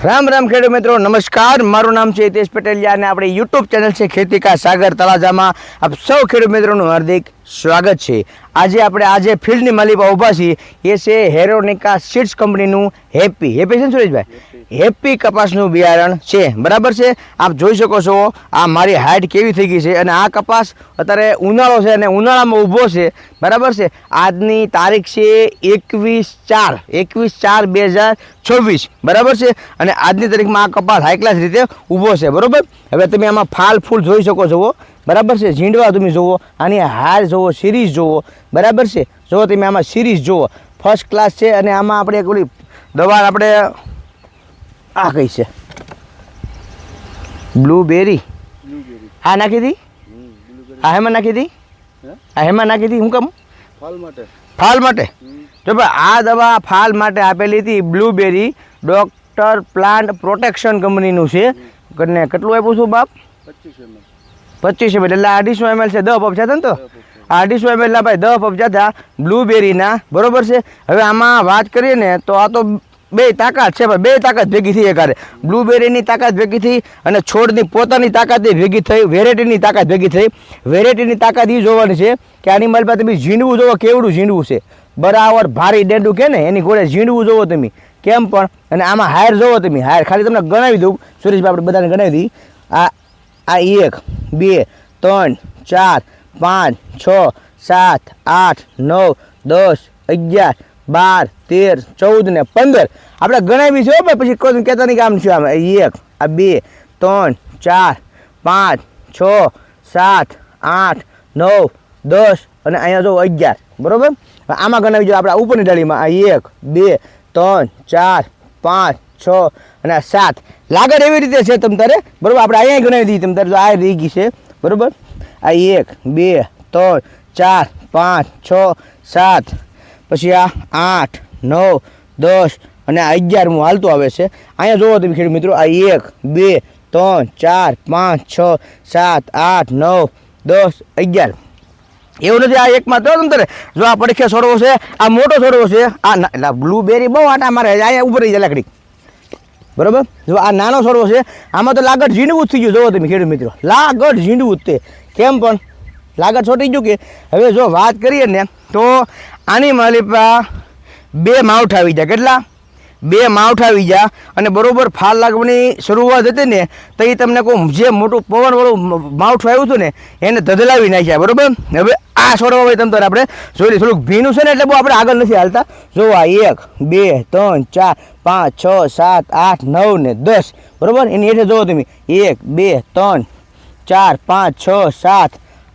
राम राम खेडूत मित्रों नमस्कार। मारू नाम है हितेश पटेलिया ने अपने यूट्यूब चैनल से खेती का सागर तलाजा में आप सौ खेडूत मित्रों हार्दिक स्वागत है। आज फील्ड की माली पर उभा छे ये से हेरोनिका सीड्स कंपनी हेप्पी हेप्पी है सुरेश भाई हेप्पी कपासनु बियारण है बराबर है। आप जोई सको छो आ मारी हाइट केवी थई गई है अने आ कपास अत्यारे उनाळो छे अने उनाळामां ऊभो छे बराबर है। आजनी तारीख है 21/4/2026 बराबर है अने आजनी तारीख में आ कपास हाई क्लास रीते ऊभो छे बराबर। हवे तमे आमां फाल फूल जोई सको छो बराबर है। झींडवा तमे जुओ आनी हार जुओ सीरीज जुओ बराबर है। जो तमे आमां सीरीज जुओ फर्स्ट क्लास है अने आमां आपणे ओली दवा आपणे आ कई छे ब्लूबेरी आ नाखी दी आ हेमा नाखी दी आ हेमा नाखी दी हुं कम फाल माटे जो भाई आ दवा फाल माटे आपेली थी blueberry doctor plant protection company नु छे कने કેટલું આપ્યું છું બાપ 25 ml એટલે 250 ml છે 10 પપ છે તો 250 ml ના ભાઈ 10 પપ જાતા બ્લૂબેરી ના બરોબર છે। હવે આમાં વાત કરીએ ને તો આ તો બે તાકાત છે ભાઈ, બે તાકાત ભેગી થઈ એકારે બ્લૂબેરીની તાકાત ભેગી થઈ અને છોડની પોતાની તાકાત ભેગી થઈ, વેરાયટીની તાકાત ભેગી થઈ। વેરાયટીની તાકાત એ જોવાની છે કે આની માલ પાસે તમે ઝીંડવું જોવો કેવડું ઝીંડવું છે બરાબર ભારી ડેંડું કે ને એની ઘોડે ઝીંડવું જોવો તમે કેમ પણ। અને આમાં હાયર જોવો તમે હાયર ખાલી તમને ગણાવી દઉં સુરેશભાઈ આપણે બધાને ગણાવી દઈએ આ 1 2 3 4 5 6 7 8 9 10 11 12 13 14 ને 15 આપણે ગણાવી છે ભાઈ પછી કોઈ કહેતા નહીં કે આમ છે આમ 1 આ 2 3 4 5 6 7 8 9 10 અને અહીંયા જો 11 બરોબર। આમાં ગણાવી જો આપણે ઉપરની ડાળીમાં આ 1 2 3 4 5 6 અને 7 લાગડ એવી રીતે છે તમ તારે બરોબર। આપણે અહીંયા ગણાવી દઈએ તમ તારે જો આ રહી ગઈ છે બરોબર। આ 1 2 3 4 5 6 7 પછી આ 8 9 10 અને આ 11મું હાલતું આવે છે। અહીંયા જોવો તમે ખેડૂત મિત્રો આ 1 2 3 4 5 6 7 8 9 10 11 એવું નથી। આ એકમાં તો તમે જો આ પડખે છોડવો છે આ મોટો છોડવો છે આ એટલે બ્લૂબેરી બહુ આટા મારે અહીંયા ઉપર રહી જાય લાકડી બરોબર। જો આ નાનો છોડવો છે આમાં તો લાગડ ઝીંડવું જ થઈ ગયું જોવો તમે ખેડૂત મિત્રો લાગડ ઝીંડવું જ તે કેમ પણ લાગડ છોટી ગયું કે। હવે જો વાત કરીએ ને તો આની માલિપા 2 માવઠા આવી જાય કેટલા 2 માવઠા આવી જાય અને બરોબર ફાલ લાગવાની શરૂઆત હતી ને તો એ તમને કહું જે મોટું પવનવાળું માવઠું આવ્યું હતું ને એને ધધલાવી નાખ્યા બરોબર। હવે આ છોડવા હોય તમે તો આપણે જોઈ લઈએ થોડુંક ભીનું છે ને એટલે બહુ આપણે આગળ નથી હાલતા જો આ 1 2 3 4 5 6 7 8 9 ને 10 બરોબર। એની હેઠે જોવો તમે 1 2 3 4 5 6 7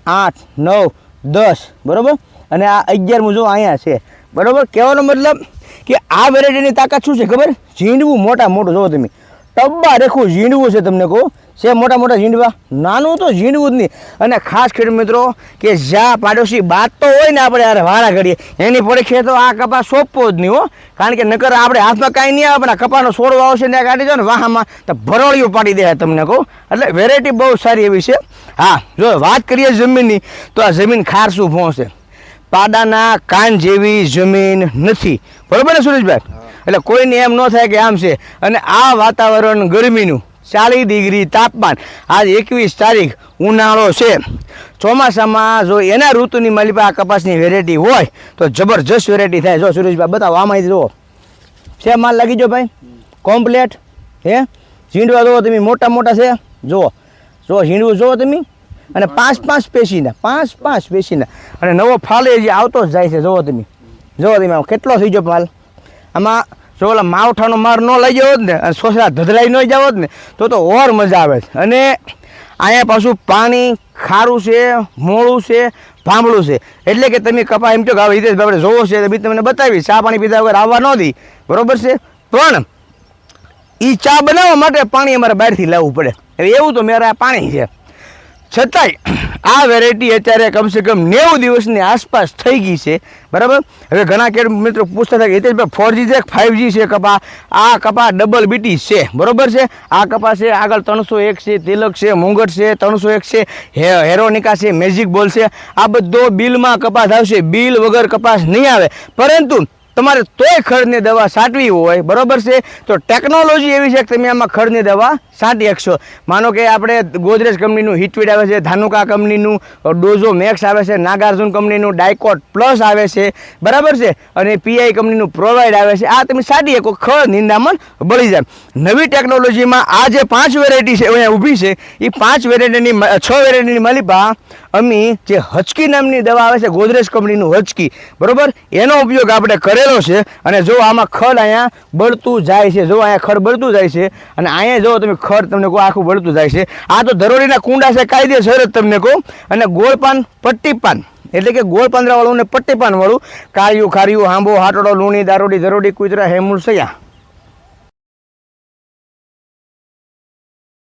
8 9 10 બરોબર અને આ 11મું જો અહીંયા છે બરોબર। કહેવાનો મતલબ કે આ વેરાયટીની તાકાત શું છે ખબર ઝીંડવું મોટા મોટું જોવો તમે ટબ્બા રેખું ઝીંડવું છે તમને કહું છે મોટા મોટા ઝીંડવા નાનું તો ઝીંડવું જ નહીં। અને ખાસ ખેડૂત મિત્રો કે જ્યાં પાડોશી બાત તો હોય ને આપણે યાર વાળા ઘડીએ એની પડખે તો આ કપાસ સોંપવો જ નહીં હો કારણ કે નકર આપણે હાથમાં કાંઈ નહીં આવે પણ આ કપાસનો છોડવો આવશે ને કાઢી જાઓ ને વાહમાં તો ભરોળિયું પાડી દે તમને કહું એટલે વેરાયટી બહુ સારી એવી છે। હા જો વાત કરીએ જમીનની તો આ જમીન ખારસું ભોંશે પાડાના કાન જેવી જમીન નથી બરોબર ને સુરેશભાઈ। એટલે કોઈને એમ ન થાય કે આમ છે અને આ વાતાવરણ ગરમીનું 40 ડિગ્રી તાપમાન આજ 21 તારીખ ઉનાળો છે ચોમાસામાં જો એના ઋતુની માલિપા આ કપાસની વેરાયટી હોય તો જબરજસ્ત વેરાયટી થાય। જો સુરેશભાઈ બતાવો આમાં જુઓ છે માલ લાગી જો ભાઈ કોમ્પ્લેટ હે ઝીંડવા જુઓ તમે મોટા મોટા છે જુઓ જો ઝીંડવું જુઓ તમે અને 5 પેશીના 5 પેશીના અને નવો ફાલ જે આવતો જ જાય છે જુઓ તમે આમ કેટલો થઈ ગયો ફાલ આમાં જો ઓલા માવઠાનો માર ન લઈ જાવ ને અને સોસરા ધધરાઈ ન જાવ ને તો ઓર મજા આવે છે। અને અહીંયા પાછું પાણી ખારું છે મોળું છે ભાંભળું છે એટલે કે તમે કપા એમ કહો કે હિતેશભાઈ આપણે જોવો છે બી તમને બતાવી ચા પાણી પીધા વગર આવવા ન દી બરોબર છે પણ એ ચા બનાવવા માટે પાણી અમારે બહારથી લાવવું પડે એવું તો મેરા પાણી છે છતાંય આ વેરાયટી અત્યારે કમસે કમ 90 દિવસની આસપાસ થઈ ગઈ છે બરાબર। હવે ઘણા ખેડૂત મિત્રો પૂછતા હતા કે હિતેશભાઈ 4G છે 5G છે કપા આ કપા ડબલ બીટી છે બરોબર છે। આ કપા છે આગળ 301 છે તિલક છે મુંગટ છે 301 છે હેરોનિકા છે મેજિક બોલ છે આ બધો બિલમાં કપાસ આવશે બિલ વગર કપાસ નહીં આવે પરંતુ તમારે તોય ખડની દવા છાંટવી હોય, બરોબર છે, તો ટેકનોલોજી એવી છે કે તમે આમાં ખડની દવા છાંટી શકશો. માનો કે આપણે ગોદરેજ કંપનીનું હિટવીડ આવે છે, ધાનુકા કંપનીનું ડોઝો મેક્સ આવે છે, નાગાર્જુન કંપનીનું ડાયકોટ પ્લસ આવે છે, બરાબર છે, અને પીઆઈ કંપનીનું પ્રોવાઈડ આવે છે. આ તમે છાંટી શકો, ખડ નિંદામણ બળી જાય. નવી ટેકનોલોજીમાં આ જે 5 વેરાયટી છે અહીંયા ઊભી છે, એ 5 વેરાયટીની 6 વેરાયટીની માલિપા અમે જે હચકી નામની દવા આવે છે, ગોદરેજ કંપનીનું હચકી, બરોબર, એનો ઉપયોગ આપણે કરેલો છે. અને જો આમાં ખડ અહીંયા બળતું જાય છે, જો અહીંયા ખડ બળતું જાય છે, અને અહીંયા જો તમે ખડ તમને કહો આખું બળતું જાય છે. આ તો ધરોડીના કુંડા છે, કાયદેસર જ તમને કહું. અને ગોળ પાન, પટ્ટી પાન, એટલે કે ગોળ પાંદડાવાળું ને પટ્ટી પાન વાળું, કાળિયું, ખારિયું, હાંબો, હાટોડો, લૂણી, દારોડી, ધરોડી, કુતરા, હેમુલ, સયા,